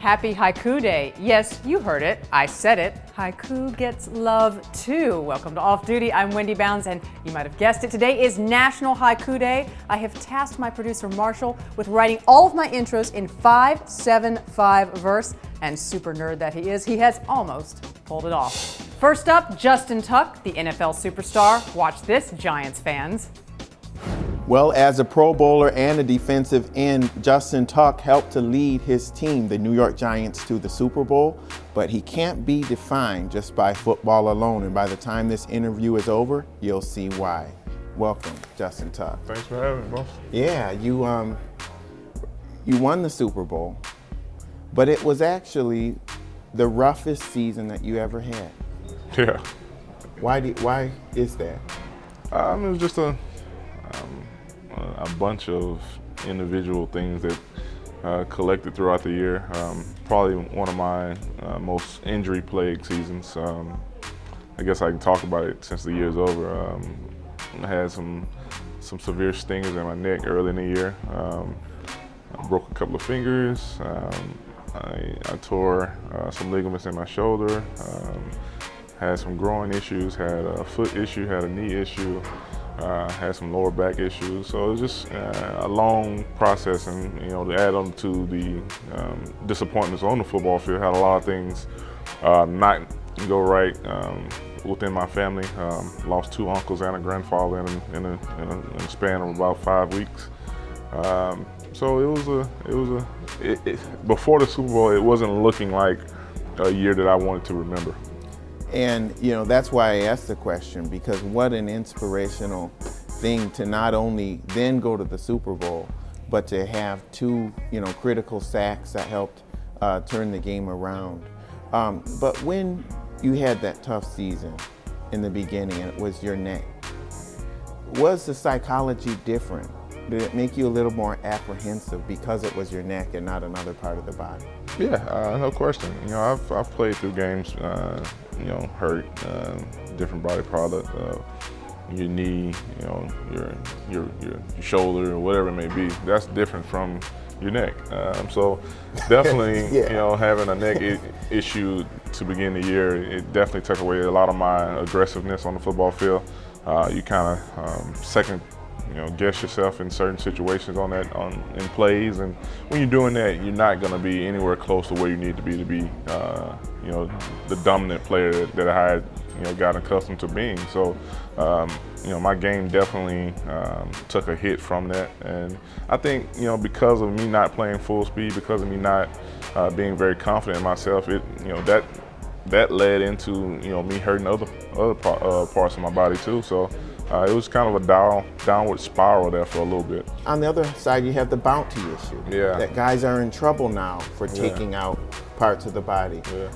Happy Haiku Day. Yes, you heard it. I said it. Haiku gets love too. Welcome to Off Duty. I'm Wendy Bounds, and you might have guessed it. Today is National Haiku Day. I have tasked my producer Marshall with writing all of my intros in 5/7/5 verse, and super nerd that he is, he has almost pulled it off. First up, Justin Tuck, the NFL superstar. Watch this, Giants fans. Well, as a Pro Bowler and a defensive end, Justin Tuck helped to lead his team, the New York Giants, to the Super Bowl, but he can't be defined just by football alone, and by the time this interview is over, you'll see why. Welcome, Justin Tuck. Thanks for having me, boss. Yeah, you won the Super Bowl, but it was actually the roughest season that you ever had. Yeah. Why is that? It was just a bunch of individual things that collected throughout the year. Probably one of my most injury-plagued seasons. I guess I can talk about it since the year's over. I had some severe stingers in my neck early in the year. I broke a couple of fingers. I tore some ligaments in my shoulder. Had some groin issues, had a foot issue, had a knee issue. Had some lower back issues, so it was just a long process, and to add on to the disappointments on the football field, had a lot of things not go right within my family. Lost 2 uncles and a grandfather in a span of about 5 weeks. So before the Super Bowl, it wasn't looking like a year that I wanted to remember. And that's why I asked the question, because what an inspirational thing to not only then go to the Super Bowl, but to have 2 critical sacks that helped turn the game around. But when you had that tough season in the beginning and it was your neck, was the psychology different? Did it make you a little more apprehensive because it was your neck and not another part of the body? Yeah, no question. I've played through games, hurt, different body product, your knee, your shoulder, or whatever it may be. That's different from your neck. So definitely, yeah. Having a neck issue to begin the year, it definitely took away a lot of my aggressiveness on the football field. You kind of second guess yourself in certain situations in plays, and when you're doing that, you're not going to be anywhere close to where you need to be the dominant player that I had got accustomed to being. So my game definitely took a hit from that, and I think because of me not playing full speed, because of me not being very confident in myself, that led into me hurting other parts of my body too. So it was kind of a downward spiral there for a little bit. On the other side, you have the bounty issue. Yeah. That guys are in trouble now for taking out parts of the body. Yeah.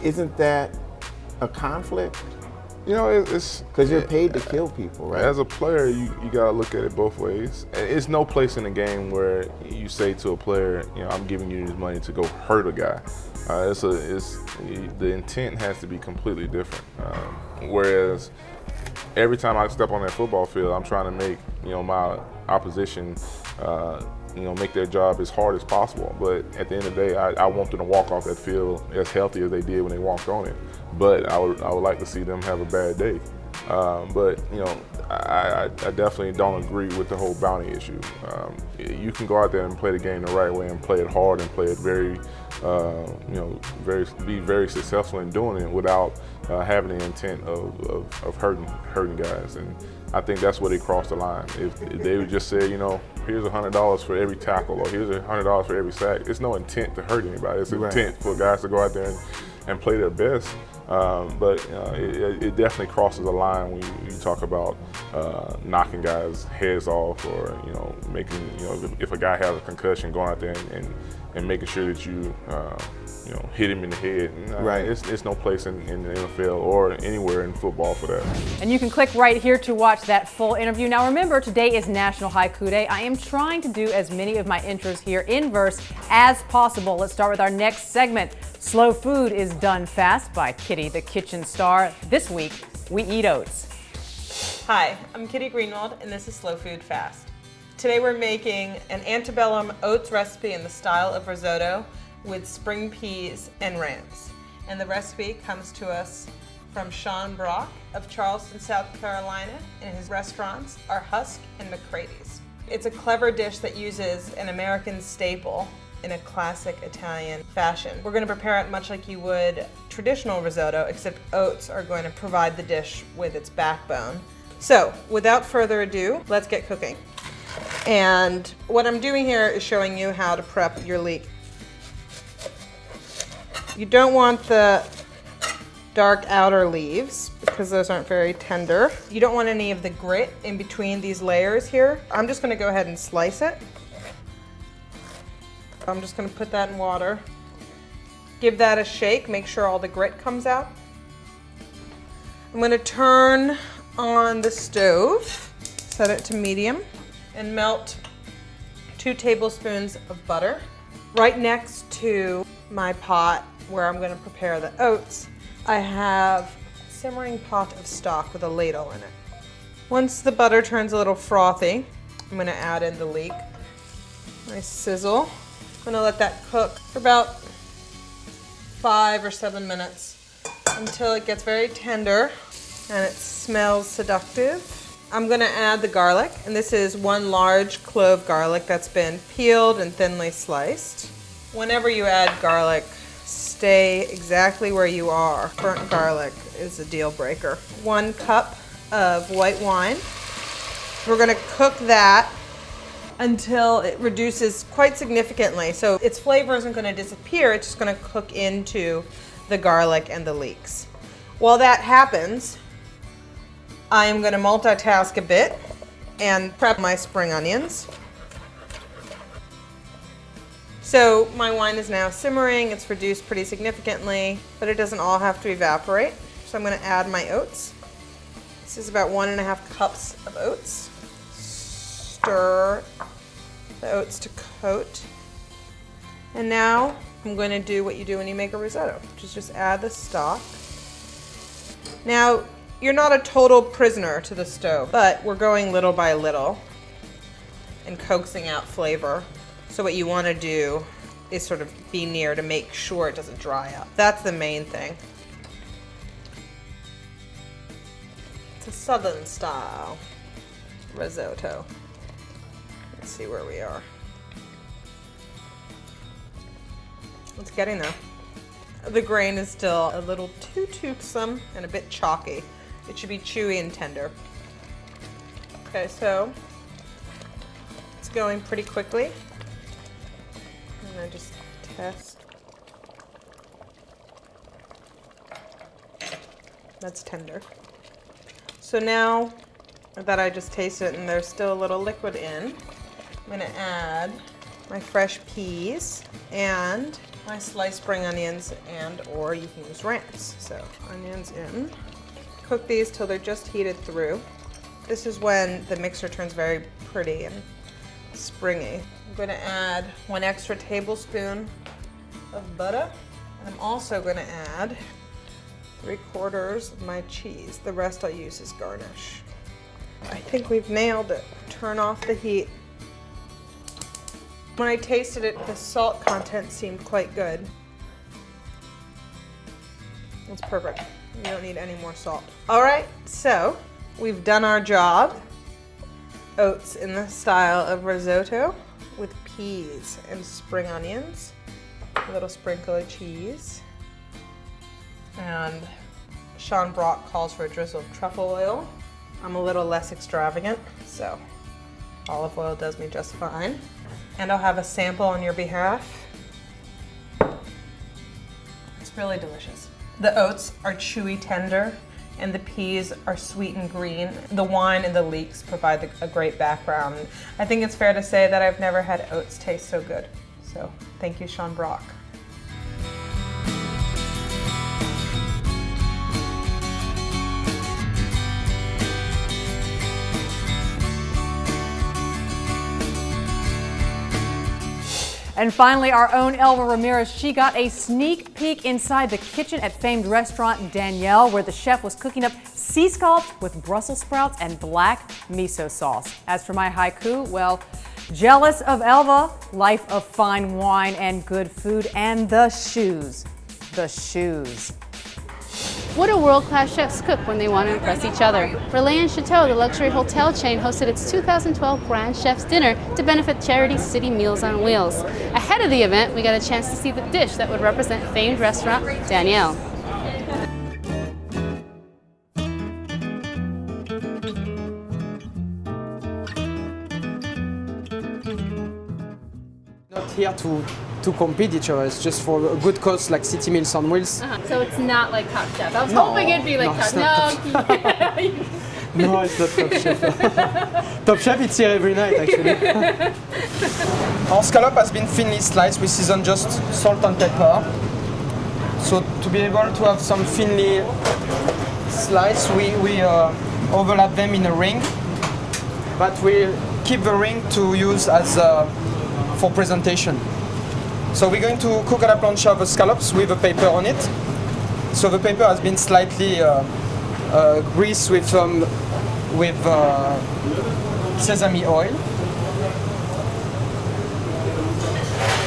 Isn't that a conflict? It's because you're paid to kill people, right? As a player, you gotta look at it both ways. And it's no place in the game where you say to a player, I'm giving you this money to go hurt a guy. The intent has to be completely different. Whereas every time I step on that football field, I'm trying to make my opposition make their job as hard as possible. But at the end of the day, I want them to walk off that field as healthy as they did when they walked on it. But I would like to see them have a bad day. But I definitely don't agree with the whole bounty issue. You can go out there and play the game the right way and play it hard and play it be very successful in doing it without having the intent of hurting guys. And I think that's where they crossed the line. If they would just say, here's $100 for every tackle, or here's $100 for every sack, it's no intent to hurt anybody. It's intent for guys to go out there and play their best. But it definitely crosses a line when you talk about knocking guys' heads off, or making if a guy has a concussion, going out there and making sure that you hit him in the head. Right. It's no place in the NFL or anywhere in football for that. And you can click right here to watch that full interview. Now remember, today is National Haiku Day. I am trying to do as many of my intros here in verse as possible. Let's start with our next segment. Slow Food is Done Fast by Kitty, the kitchen star. This week, we eat oats. Hi, I'm Kitty Greenwald, and this is Slow Food Fast. Today we're making an antebellum oats recipe in the style of risotto with spring peas and ramps. And the recipe comes to us from Sean Brock of Charleston, South Carolina, and his restaurants are Husk and McCrady's. It's a clever dish that uses an American staple in a classic Italian fashion. We're going to prepare it much like you would traditional risotto, except oats are going to provide the dish with its backbone. So, without further ado, let's get cooking. And what I'm doing here is showing you how to prep your leek. You don't want the dark outer leaves because those aren't very tender. You don't want any of the grit in between these layers here. I'm just going to go ahead and slice it. I'm just going to put that in water. Give that a shake, make sure all the grit comes out. I'm going to turn on the stove, set it to medium, and melt 2 tablespoons of butter right next to my pot where I'm going to prepare the oats. I have a simmering pot of stock with a ladle in it. Once the butter turns a little frothy, I'm going to add in the leek. Nice sizzle. I'm going to let that cook for about 5 or 7 minutes until it gets very tender and it smells seductive. I'm going to add the garlic, and this is 1 large clove garlic that's been peeled and thinly sliced. Whenever you add garlic, stay exactly where you are. Burnt garlic is a deal breaker. 1 cup of white wine. We're going to cook that until it reduces quite significantly. So its flavor isn't going to disappear, it's just going to cook into the garlic and the leeks. While that happens, I am going to multitask a bit and prep my spring onions. So my wine is now simmering, it's reduced pretty significantly, but it doesn't all have to evaporate. So I'm going to add my oats. This is about 1.5 cups of oats. Stir the oats to coat. And now I'm going to do what you do when you make a risotto, which is just add the stock. Now, you're not a total prisoner to the stove, but we're going little by little and coaxing out flavor. So what you want to do is sort of be near to make sure it doesn't dry up. That's the main thing. It's a southern style risotto. Let's see where we are. It's getting there. The grain is still a little too toothsome and a bit chalky. It should be chewy and tender. Okay, so it's going pretty quickly. I'm gonna just test. That's tender. So now that I just tasted it and there's still a little liquid in, I'm gonna add my fresh peas and my sliced spring onions, and or you can use ramps. So onions in. Cook these till they're just heated through. This is when the mixture turns very pretty and springy. I'm going to add 1 extra tablespoon of butter. And I'm also going to add 3/4 of my cheese. The rest I'll use as garnish. I think we've nailed it. Turn off the heat. When I tasted it, the salt content seemed quite good. It's perfect. You don't need any more salt. All right, so we've done our job. Oats in the style of risotto with peas and spring onions, a little sprinkle of cheese, and Sean Brock calls for a drizzle of truffle oil. I'm a little less extravagant, so olive oil does me just fine. And I'll have a sample on your behalf. It's really delicious. The oats are chewy tender, and the peas are sweet and green. The wine and the leeks provide a great background. I think it's fair to say that I've never had oats taste so good. So thank you, Sean Brock. And finally, our own Elva Ramirez, she got a sneak peek inside the kitchen at famed restaurant Danielle, where the chef was cooking up sea scallops with Brussels sprouts and black miso sauce. As for my haiku, well, Jealous of Elva, life of fine wine and good food, and the shoes. The shoes. What do world-class chefs cook when they want to impress each other? Relais & Chateau, the luxury hotel chain, hosted its 2012 Grand Chef's Dinner to benefit charity City Meals on Wheels. Ahead of the event, we got a chance to see the dish that would represent famed restaurant Danielle. Not here to compete each other. It's just for a good cause like City Meals on Wheels. So it's not like Top Chef. I was No, hoping it'd be like no, it's Top not No. No, it's not Top Chef. Top Chef, it's here every night actually. Our scallop has been thinly sliced. We season just salt and pepper. So to be able to have some thinly sliced, we overlap them in a ring. But we keep the ring to use as for presentation. So we're going to cook à la plancha the scallops with a paper on it. So the paper has been slightly greased with sesame oil.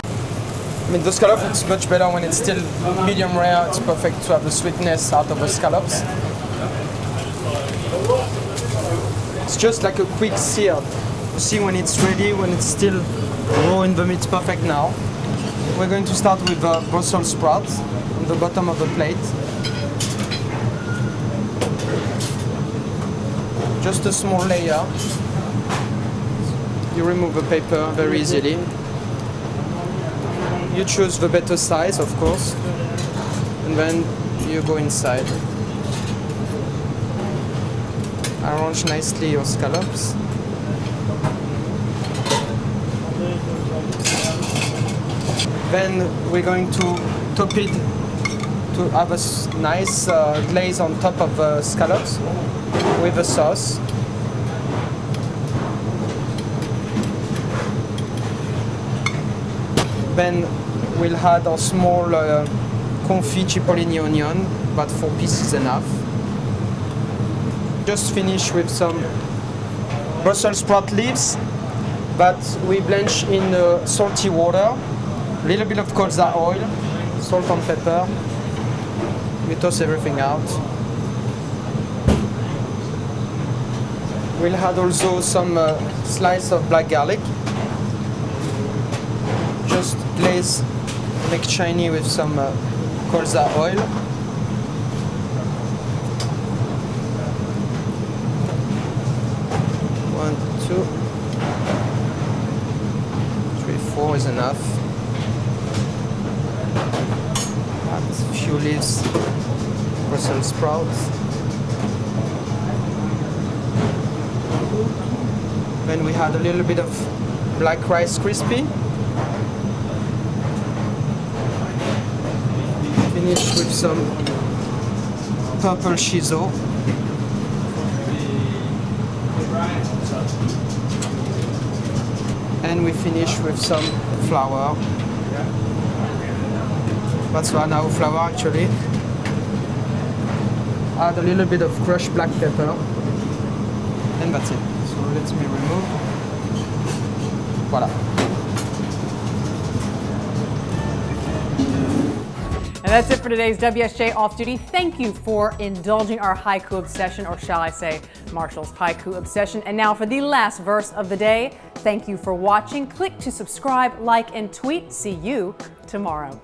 I mean, the scallop looks much better when it's still medium rare. It's perfect to have the sweetness out of the scallops. It's just like a quick sear. You see when it's ready, when it's still raw in the meat, it's perfect now. We're going to start with Brussels sprouts on the bottom of the plate. Just a small layer. You remove the paper very easily. You choose the better size, of course, and then you go inside. Arrange nicely your scallops. Then we're going to top it to have a nice glaze on top of the scallops with the sauce. Then we'll add a small confit cipollini onion, about 4 pieces enough. Just finish with some Brussels sprout leaves that we blanch in salty water. A little bit of colza oil, salt and pepper. We toss everything out. We'll add also some slice of black garlic. Just glaze, make shiny with some colza oil. One, two, three, 4 is enough. Add a few leaves, Brussels sprouts. Then we add a little bit of black rice crispy. Finish with some purple shiso. And we finish with some flour. That's one now flour actually. Add a little bit of crushed black pepper. And that's it. So let me remove. Voila. And that's it for today's WSJ Off Duty. Thank you for indulging our haiku obsession, or shall I say, Marshall's haiku obsession. And now for the last verse of the day. Thank you for watching. Click to subscribe, like, and tweet. See you tomorrow.